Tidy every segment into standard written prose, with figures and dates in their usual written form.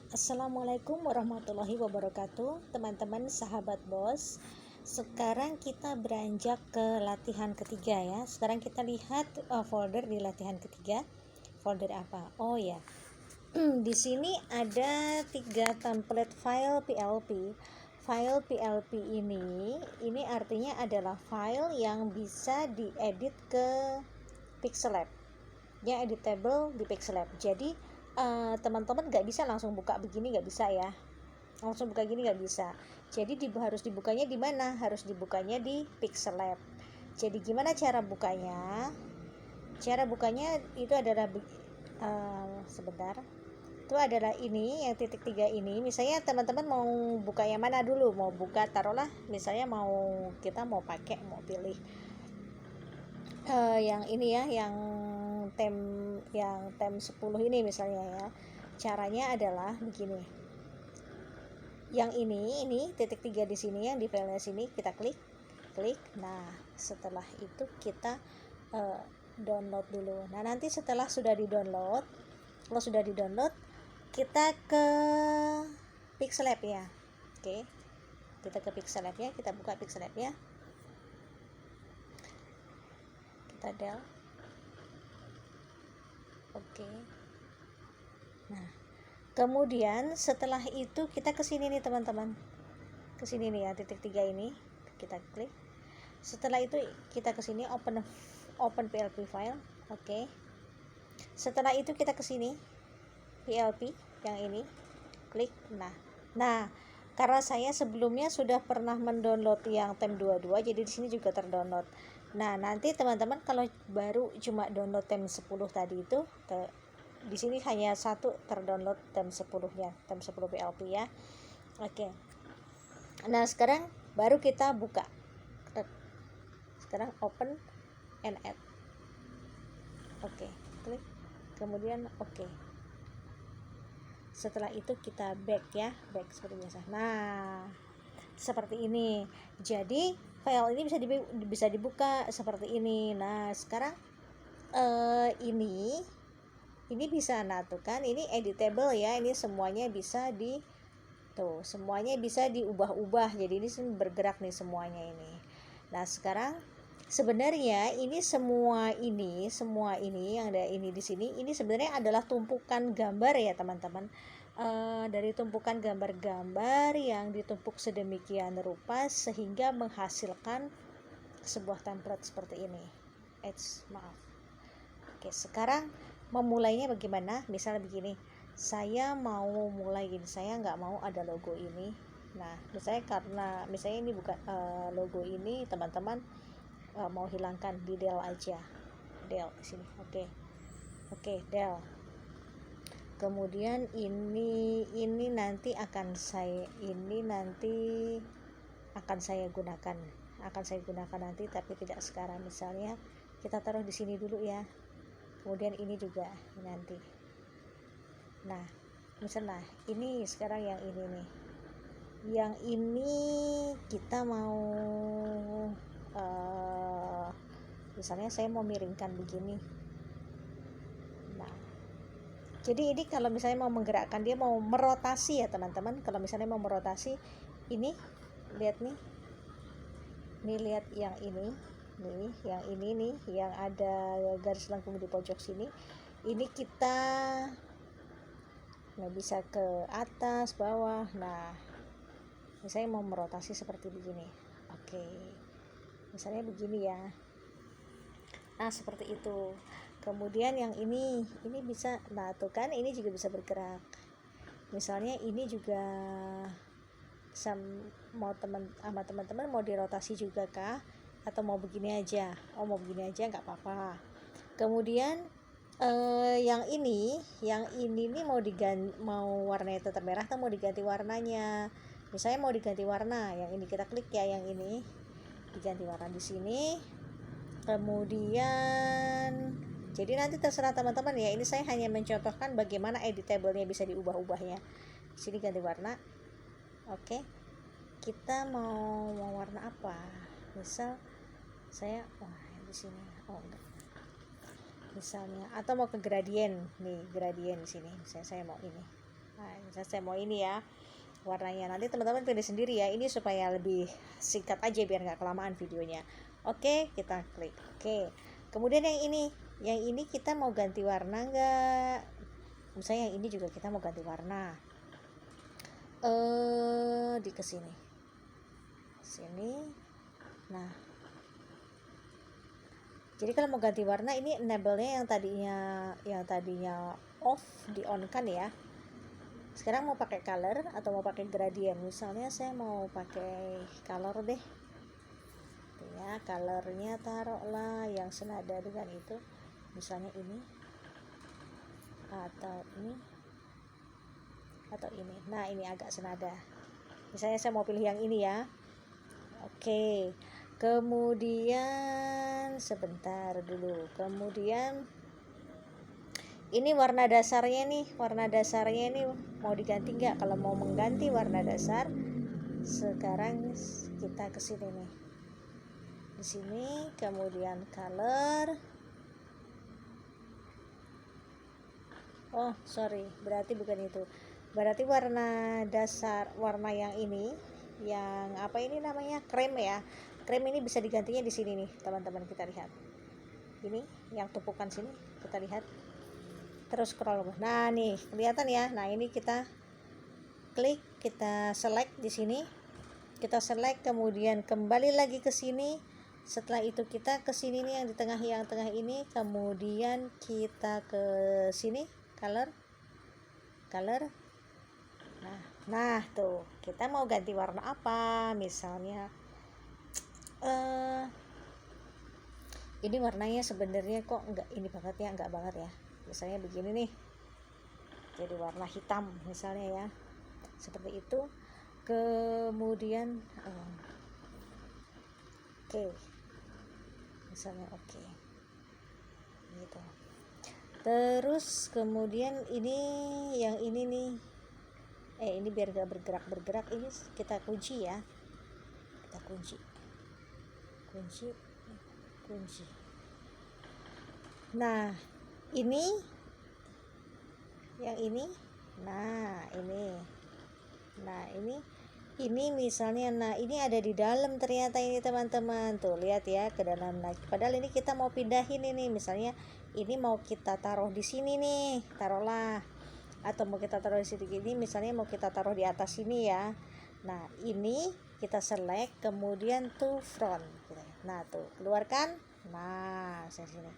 Assalamualaikum warahmatullahi wabarakatuh, teman-teman sahabat bos. Sekarang kita beranjak ke latihan ketiga ya. Sekarang kita lihat folder di latihan ketiga. Folder apa? Oh ya, di sini ada 3 template file PLP. File PLP ini artinya adalah file yang bisa diedit ke Pixellab. Ya, editable di Pixellab. Jadi teman-teman nggak bisa langsung buka begini, nggak bisa ya, langsung buka gini nggak bisa. Jadi harus dibukanya di mana? Harus dibukanya di Pixellab. Jadi gimana cara bukanya? Cara bukanya itu adalah sebentar, itu adalah ini yang titik 3 ini. Misalnya teman-teman mau buka yang mana dulu? Mau buka, taruhlah misalnya kita mau pakai, mau pilih yang ini ya, yang tem 10 ini misalnya ya. Caranya adalah begini. Yang ini titik 3 di sini, yang di filenya sini kita klik. Nah, setelah itu kita download dulu. Nah, nanti setelah sudah di-download, kalau sudah di-download, kita ke Pixellab ya. Oke. Kita ke Pixellab ya, kita buka Pixellab ya. Kita del. Oke. Nah, kemudian setelah itu kita ke sini nih teman-teman. Ke sini nih ya, titik 3 ini. Kita klik. Setelah itu kita ke sini open PLP file. Oke. Setelah itu kita ke sini PLP yang ini. Klik. Nah, karena saya sebelumnya sudah pernah mendownload yang tem 22, jadi di sini juga terdownload. Nah, nanti teman-teman kalau baru cuma download tem 10 tadi itu, di sini hanya satu terdownload tem 10-nya, tem 10 PLP ya. Oke. Nah, sekarang baru kita buka. Sekarang open and add. Oke, klik. Kemudian oke. Setelah itu kita back ya, back seperti biasa. Nah, seperti ini. Jadi file ini bisa dibuka seperti ini. Nah, sekarang ini bisa, nah tuh kan, ini editable ya, ini semuanya bisa semuanya bisa diubah-ubah. Jadi ini bergerak nih semuanya ini. Nah, sekarang sebenarnya ini semua ini yang ada ini di sini, ini sebenarnya adalah tumpukan gambar ya teman-teman. Dari tumpukan gambar-gambar yang ditumpuk sedemikian rupa sehingga menghasilkan sebuah template seperti ini. Maaf. Oke, sekarang memulainya bagaimana? Misalnya begini, saya mau mulai gini, saya nggak mau ada logo ini. Nah, misalnya ini bukan logo ini, teman-teman mau hilangkan, di del aja, del di sini. Oke, del. Kemudian ini nanti akan saya gunakan nanti, tapi tidak sekarang. Misalnya kita taruh di sini dulu ya. Kemudian ini juga nanti. Nah, misalnya ini sekarang yang ini nih. Yang ini kita mau misalnya saya mau miringkan begini. Nah, jadi ini kalau misalnya mau menggerakkan, dia mau merotasi ya teman-teman. Kalau misalnya mau merotasi, ini lihat nih. Nih, lihat yang ini nih, yang ada garis lengkung di pojok sini. Ini kita nggak bisa ke atas, bawah. Nah, misalnya mau merotasi seperti begini. Oke, misalnya begini ya. Nah, seperti itu. Kemudian yang ini bisa, nah tuh kan, ini juga bisa bergerak. Misalnya ini juga sama teman-teman mau dirotasi juga kah, atau mau begini aja? Mau begini aja nggak apa-apa. Kemudian yang ini nih mau warnanya tetap merah atau mau diganti warnanya? Misalnya mau diganti warna, yang ini kita klik ya, yang ini diganti warna di sini. Kemudian jadi nanti terserah teman-teman ya, ini saya hanya mencontohkan bagaimana editable-nya bisa diubah-ubahnya. Di sini ganti warna. Oke. Kita mau warna apa? Misal saya di sini. Enggak. Misalnya, atau mau ke gradient nih, gradient di sini. Misalnya saya mau ini. Nah, misalnya saya mau ini ya warnanya, nanti teman-teman pilih sendiri ya, ini supaya lebih singkat aja biar nggak kelamaan videonya. Oke, kita klik oke. Kemudian yang ini kita mau ganti warna nggak? Misalnya yang ini juga kita mau ganti warna, di kesini sini. Nah, jadi kalau mau ganti warna ini enable-nya yang tadinya off di on kan ya. Sekarang mau pakai color atau mau pakai gradient. Misalnya saya mau pakai color deh ya, colornya taruhlah yang senada dengan itu, misalnya ini atau ini atau ini. Nah, ini agak senada, misalnya saya mau pilih yang ini ya. Oke, kemudian sebentar dulu, kemudian ini warna dasarnya nih mau diganti nggak? Kalau mau mengganti warna dasar, sekarang kita ke sini nih, di sini, kemudian color. Oh sorry, berarti bukan itu, berarti warna dasar, warna yang ini, yang apa ini namanya, krem ya. Krem ini bisa digantinya di sini nih teman-teman, kita lihat ini yang tumpukan sini, kita lihat terus scroll. Nah nih kelihatan ya. Nah ini kita klik, kita select di sini, kita select, kemudian kembali lagi ke sini. Setelah itu kita ke sini nih, yang tengah ini, kemudian kita ke sini color. Nah tuh kita mau ganti warna apa, misalnya ini warnanya sebenarnya kok enggak ini banget ya, enggak banget ya, misalnya begini nih, jadi warna hitam misalnya ya, seperti itu. Kemudian oke, misalnya oke gitu. Terus kemudian ini yang ini nih, ini biar gak bergerak ini kita kunci ya, kita kunci. Nah ini yang ini, nah ini misalnya, nah ini ada di dalam ternyata ini teman-teman, tuh lihat ya, ke dalam lagi. Padahal ini kita mau pindahin ini, misalnya ini mau kita taruh di sini nih, taruhlah, atau mau kita taruh di sini gini, misalnya mau kita taruh di atas sini ya. Nah ini kita select, kemudian to front, nah tuh keluarkan. Nah sini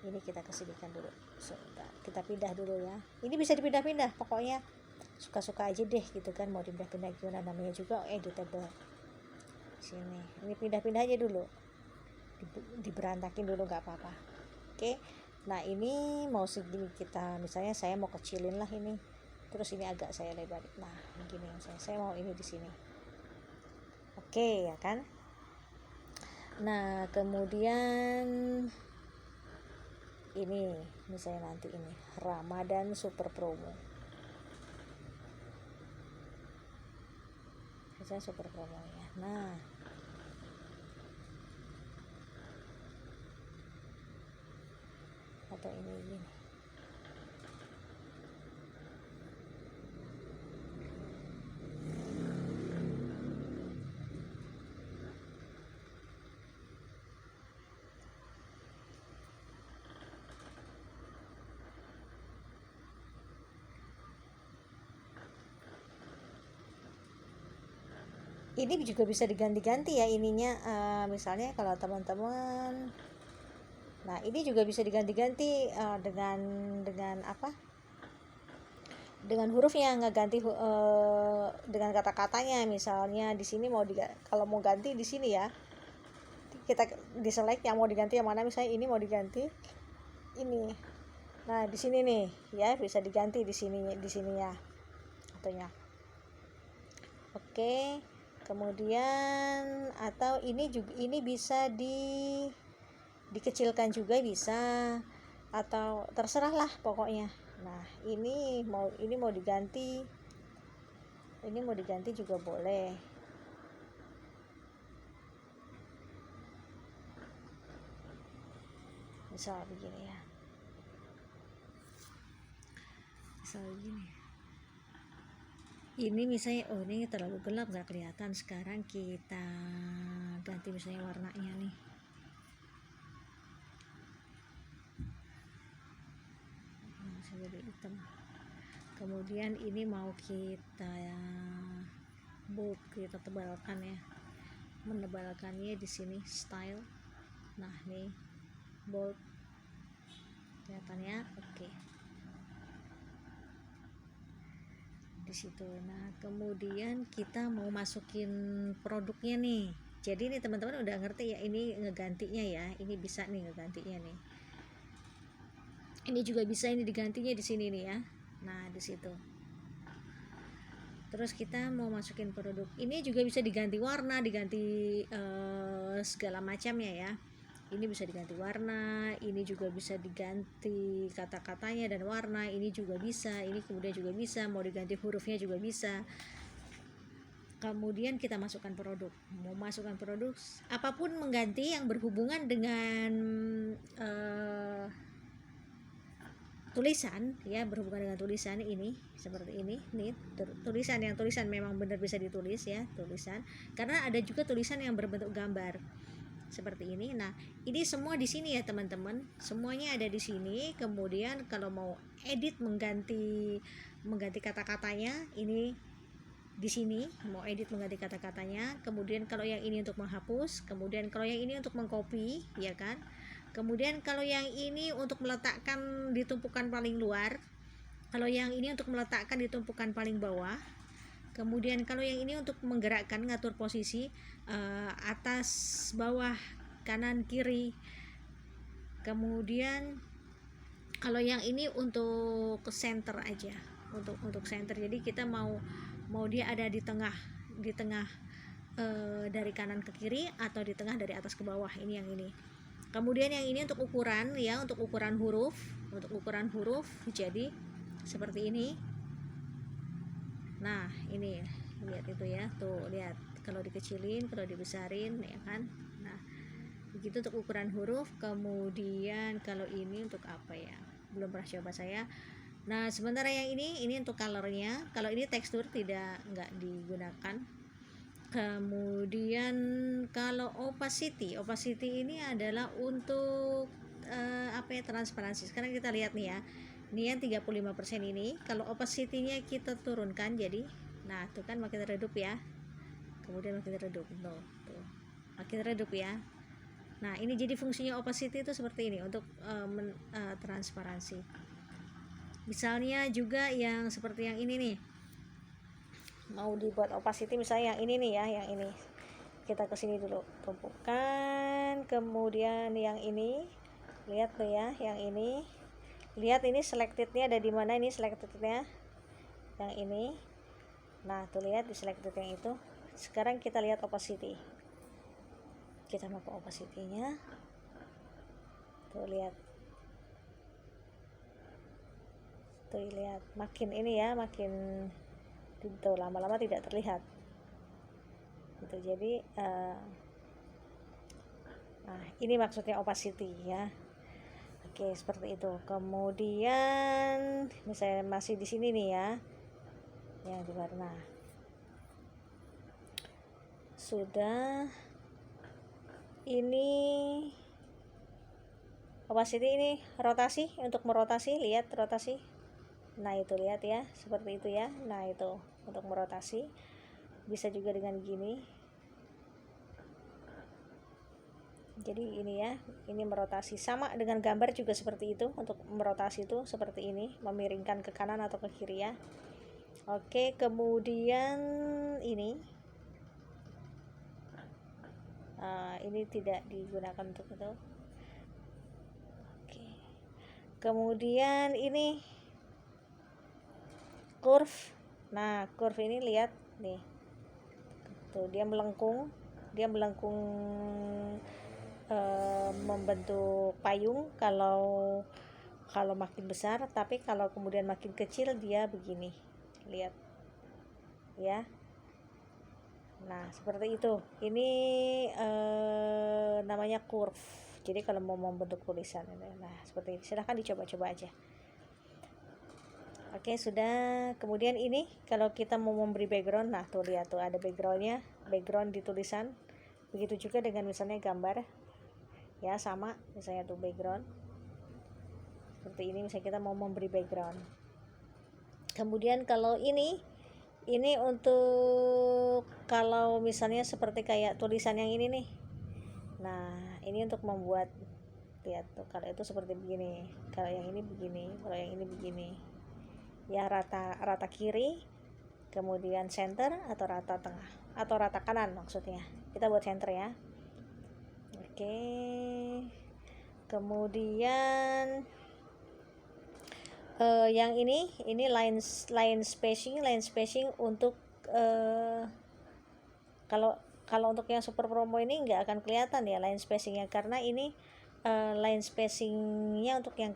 ini kita kesinikan dulu, sebentar, kita pindah dulu ya. Ini bisa dipindah-pindah, pokoknya suka-suka aja deh gitu kan, mau dipindah-pindah gimana, namanya juga editable. Sini ini pindah-pindah aja dulu, diberantakin dulu nggak apa-apa. Oke, nah ini mau segini, kita misalnya saya mau kecilin lah ini, terus ini agak saya lebarin. Nah begini, saya mau ini di sini. Oke ya kan. Nah kemudian ini misalnya nanti ini Ramadan super promo, misalnya super promo ya. Nah atau ini ini juga bisa diganti-ganti ya ininya, misalnya kalau teman-teman, nah ini juga bisa diganti-ganti dengan apa, dengan hurufnya, nggak ganti dengan kata-katanya. Misalnya di sini kalau mau ganti di sini ya, kita diselect yang mau diganti yang mana, misalnya ini mau diganti ini, nah di sini nih ya, bisa diganti di sininya atunya. Oke, kemudian atau ini juga, ini bisa dikecilkan juga bisa, atau terserah lah pokoknya. Nah ini mau diganti, ini mau diganti juga boleh, misal begini ya, misal begini. Ini misalnya, oh ini terlalu gelap nggak kelihatan, sekarang kita ganti misalnya warnanya nih. Nah, jadi hitam. Kemudian ini mau kita bold, kita tebalkan ya, menebalkannya di sini style. Nah nih bold kelihatannya oke. Di situ. Nah, kemudian kita mau masukin produknya nih. Jadi ini teman-teman udah ngerti ya, ini ngegantinya ya. Ini bisa nih ngegantinya nih. Ini juga bisa ini digantinya di sini nih ya. Nah, di situ. Terus kita mau masukin produk. Ini juga bisa diganti warna, diganti segala macamnya ya. Ini bisa diganti warna, ini juga bisa diganti kata-katanya dan warna, ini juga bisa, ini kemudian juga bisa, mau diganti hurufnya juga bisa. Kemudian kita masukkan produk, mau masukkan produk apapun mengganti yang berhubungan dengan tulisan ya, berhubungan dengan tulisan ini seperti ini nih, tulisan memang benar bisa ditulis ya, tulisan, karena ada juga tulisan yang berbentuk gambar seperti ini. Nah, ini semua di sini ya teman-teman, semuanya ada di sini. Kemudian kalau mau edit mengganti kata-katanya, ini di sini mau edit mengganti kata-katanya. Kemudian kalau yang ini untuk menghapus, kemudian kalau yang ini untuk mengcopy ya kan. Kemudian kalau yang ini untuk meletakkan di tumpukan paling luar, kalau yang ini untuk meletakkan di tumpukan paling bawah. Kemudian kalau yang ini untuk menggerakkan, ngatur posisi atas, bawah, kanan, kiri. Kemudian kalau yang ini untuk center aja, untuk center. Jadi kita mau dia ada di tengah dari kanan ke kiri atau di tengah dari atas ke bawah. Ini yang ini. Kemudian yang ini untuk ukuran ya, untuk ukuran huruf, jadi seperti ini. Nah, ini lihat itu ya, tuh lihat, kalau dikecilin, kalau dibesarin ya kan. Nah, begitu untuk ukuran huruf. Kemudian kalau ini untuk apa ya, belum pernah coba saya. Nah, sementara yang ini untuk colornya. Kalau ini tekstur nggak digunakan. Kemudian kalau opacity ini adalah untuk apa ya, transparansi. Sekarang kita lihat nih ya, ini yang 35% ini, kalau opacity-nya kita turunkan jadi, nah itu kan makin redup ya, kemudian makin redup, tuh makin redup ya. Nah, ini jadi fungsinya opacity itu seperti ini, untuk transparansi. Misalnya juga yang seperti yang ini nih, mau dibuat opacity misalnya yang ini nih ya, yang ini kita kesini dulu, tumpukan, kemudian yang ini lihat tuh ya, yang ini lihat, ini selectednya ada di mana, ini selectednya yang ini. Nah, tuh lihat di selected yang itu. Sekarang kita lihat opacity, kita mau ke opacity-nya, tuh lihat, makin ini ya, makin itu lama-lama tidak terlihat gitu. Jadi nah ini maksudnya opacity ya. Oke, seperti itu. Kemudian misalnya masih di sini nih ya, yang di warna sudah. Ini opacity, ini rotasi, untuk merotasi, lihat rotasi. Nah, itu lihat ya, seperti itu ya. Nah, itu untuk merotasi, bisa juga dengan gini. Jadi ini ya, ini merotasi, sama dengan gambar juga seperti itu. Untuk merotasi itu seperti ini, memiringkan ke kanan atau ke kiri ya. Oke, kemudian ini ini tidak digunakan untuk itu. Oke. Kemudian ini curve. Nah, curve ini lihat nih, tuh dia melengkung membentuk payung kalau makin besar, tapi kalau kemudian makin kecil dia begini, lihat ya. Nah, seperti itu. Ini namanya curve. Jadi kalau mau membentuk tulisan ini, nah seperti ini, silahkan dicoba-coba aja. Oke, sudah. Kemudian ini kalau kita mau memberi background, nah tuh lihat tuh ada backgroundnya, background di tulisan. Begitu juga dengan misalnya gambar, ya sama, misalnya tuh background seperti ini. Misalnya kita mau memberi background. Kemudian kalau ini untuk kalau misalnya seperti kayak tulisan yang ini nih. Nah ini untuk membuat, lihat tuh, kalau itu seperti begini, kalau yang ini begini, kalau yang ini begini, ya rata kiri, kemudian center atau rata tengah atau rata kanan, maksudnya kita buat center ya. Oke, kemudian yang ini line spacing untuk kalau untuk yang super promo ini nggak akan kelihatan ya line spacingnya, karena ini line spacingnya untuk yang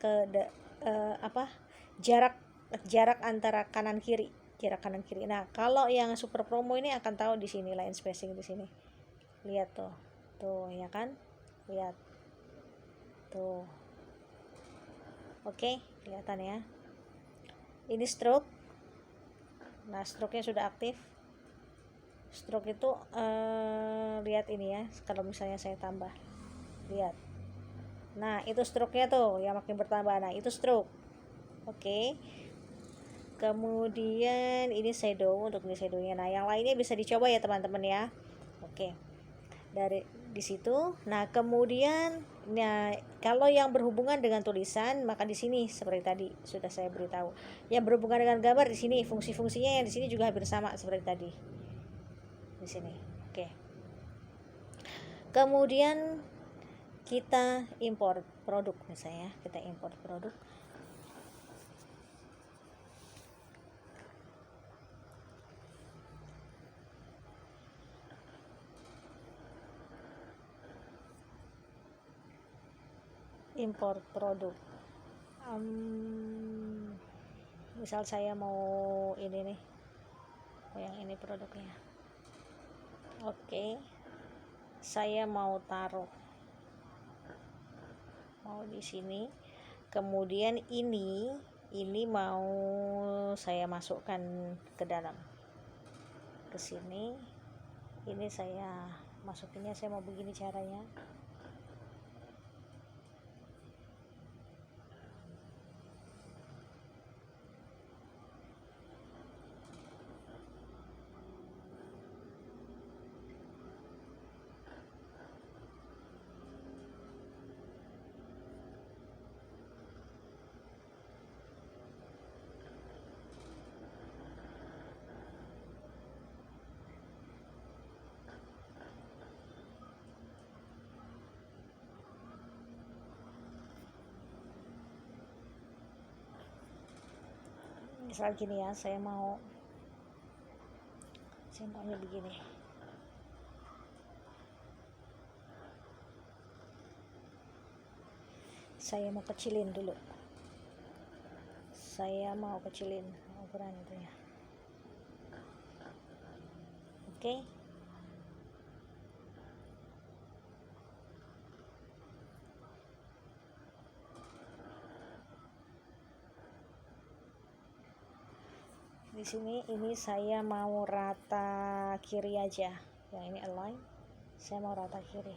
jarak antara kanan kiri, jarak kanan kiri. Nah kalau yang super promo ini akan tahu di sini line spacing di sini, lihat tuh ya kan, lihat tuh. Oke, kelihatan ya. Ini stroke. Nah stroke-nya sudah aktif. Stroke itu lihat ini ya, kalau misalnya saya tambah, lihat. Nah itu stroke-nya tuh yang makin bertambah. Nah itu stroke. Oke. Kemudian ini shadow, untuk ini shadownya. Nah yang lainnya bisa dicoba ya teman-teman ya. Oke, dari di situ. Nah kemudian, nah kalau yang berhubungan dengan tulisan, maka di sini seperti tadi sudah saya beritahu. Yang berhubungan dengan gambar di sini, fungsi-fungsinya yang di sini juga hampir sama seperti tadi di sini. Oke, kemudian kita import produk, misalnya kita import produk. Import produk, misal saya mau ini nih, yang ini produknya. Oke, saya mau taruh di sini. Kemudian ini mau saya masukkan ke dalam, ke sini. Ini saya masukinnya, saya mau begini caranya. Misal gini ya, saya maunya begini. Saya mau kecilin dulu, saya mau kecilin ukuran itu ya. Oke. Di sini ini saya mau rata kiri aja, yang ini align, saya mau rata kiri.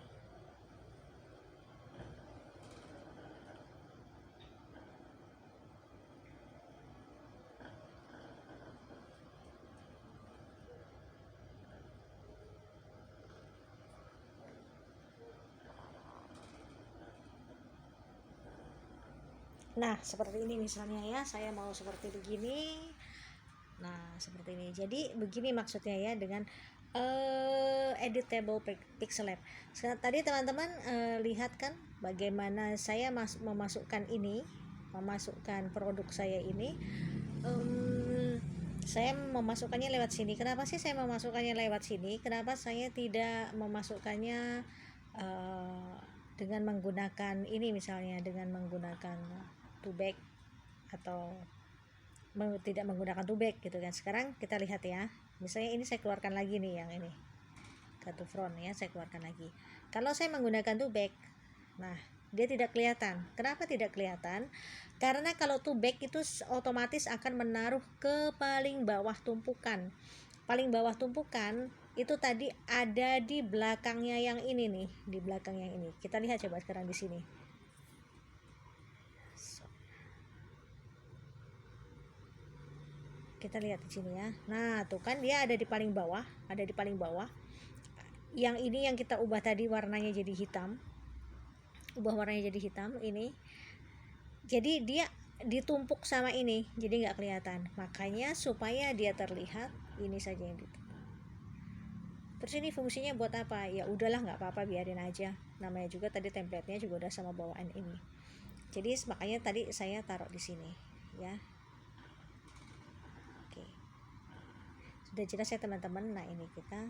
Nah seperti ini misalnya ya, saya mau seperti begini. Nah seperti ini, jadi begini maksudnya ya dengan editable pixel lab. Tadi teman-teman lihat kan bagaimana saya memasukkan produk saya ini. Saya memasukkannya lewat sini. Kenapa sih saya memasukkannya lewat sini? Kenapa saya tidak memasukkannya dengan menggunakan ini, misalnya dengan menggunakan to-back atau tidak menggunakan to-back gitu kan. Sekarang kita lihat ya, misalnya ini saya keluarkan lagi nih, yang ini ke to front ya, saya keluarkan lagi. Kalau saya menggunakan to-back, nah dia tidak kelihatan. Kenapa tidak kelihatan? Karena kalau to back itu otomatis akan menaruh ke paling bawah tumpukan. Paling bawah tumpukan itu tadi ada di belakangnya yang ini nih, di belakang yang ini. Kita lihat coba sekarang di sini. Kita lihat di sini ya. Nah, tuh kan dia ada di paling bawah, ada di paling bawah. Yang ini yang kita ubah tadi warnanya jadi hitam. Ubah warnanya jadi hitam ini. Jadi dia ditumpuk sama ini, jadi nggak kelihatan. Makanya supaya dia terlihat, ini saja yang ditumpuk. Terus ini fungsinya buat apa? Ya udahlah, nggak apa-apa, biarin aja. Namanya juga tadi template-nya juga udah sama bawaan ini. Jadi makanya tadi saya taruh di sini, ya. Oke. Sudah jelas ya teman-teman. Nah, ini kita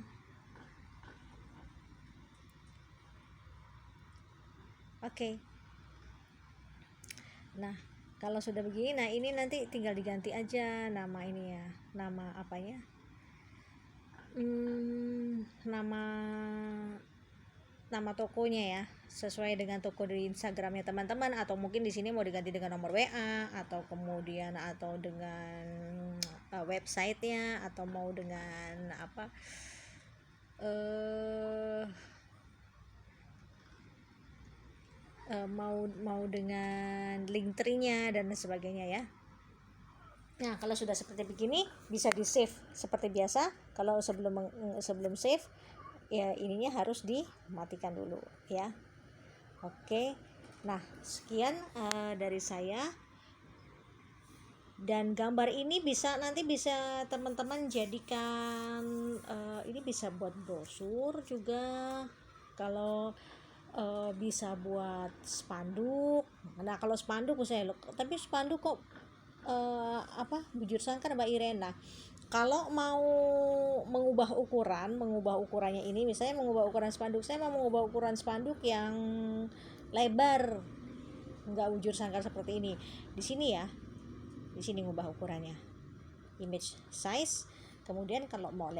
Oke. Nah, kalau sudah begini, nah ini nanti tinggal diganti aja nama ini ya. Nama apanya? Nama tokonya ya, sesuai dengan toko di Instagramnya teman-teman, atau mungkin di sini mau diganti dengan nomor WA, atau kemudian atau dengan websitenya, atau mau dengan apa mau dengan link tree-nya dan sebagainya ya. Nah, kalau sudah seperti begini bisa di save seperti biasa. Kalau sebelum save ya ininya harus dimatikan dulu ya. Oke. Nah, sekian dari saya. Dan gambar ini nanti bisa teman-teman jadikan ini bisa buat brosur juga. Kalau bisa buat spanduk. Nah, kalau spanduk saya tapi spanduk kok bujur sangkar Mbak Irena. Kalau mau mengubah ukurannya ini, misalnya mengubah ukuran spanduk, saya mau mengubah ukuran spanduk yang lebar, nggak bujur sangkar seperti ini. Di sini ya, di sini ngubah ukurannya, image size. Kemudian kalau mau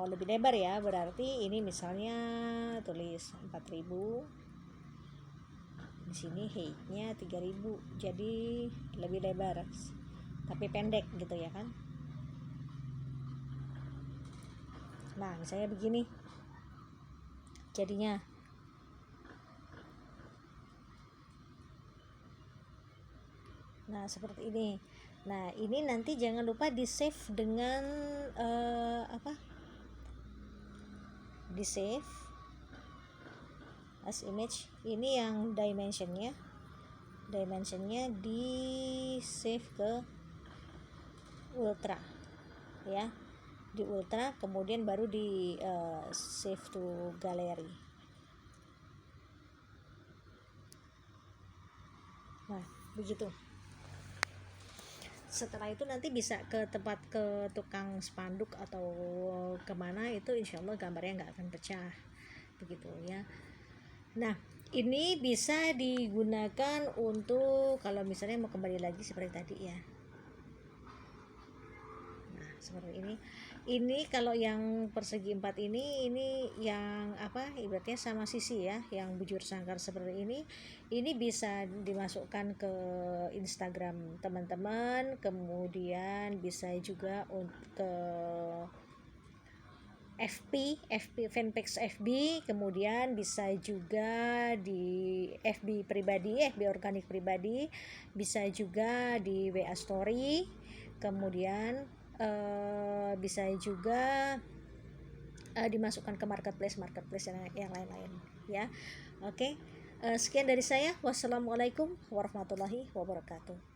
lebih lebar ya, berarti ini misalnya tulis 4000, di sini height-nya 3000, jadi lebih lebar tapi pendek gitu ya kan. Nah, misalnya begini jadinya. Nah, seperti ini. Nah, ini nanti jangan lupa di save dengan di save as image. Ini yang dimensionnya di save ke ultra ya, di ultra, kemudian baru di save to gallery. Nah, begitu. Setelah itu nanti bisa ke tukang spanduk atau kemana, itu insya Allah gambarnya nggak akan pecah begitu ya. Nah, ini bisa digunakan untuk kalau misalnya mau kembali lagi seperti tadi ya. Nah, seperti ini kalau yang persegi 4 ini yang ibaratnya sama sisi ya, yang bujur sangkar seperti ini bisa dimasukkan ke Instagram teman-teman, kemudian bisa juga ke FB fanpage FB, kemudian bisa juga di FB pribadi, FB organik pribadi, bisa juga di WA story, kemudian bisa juga dimasukkan ke marketplace yang lain-lain ya. Oke. Sekian dari saya. Wassalamualaikum warahmatullahi wabarakatuh.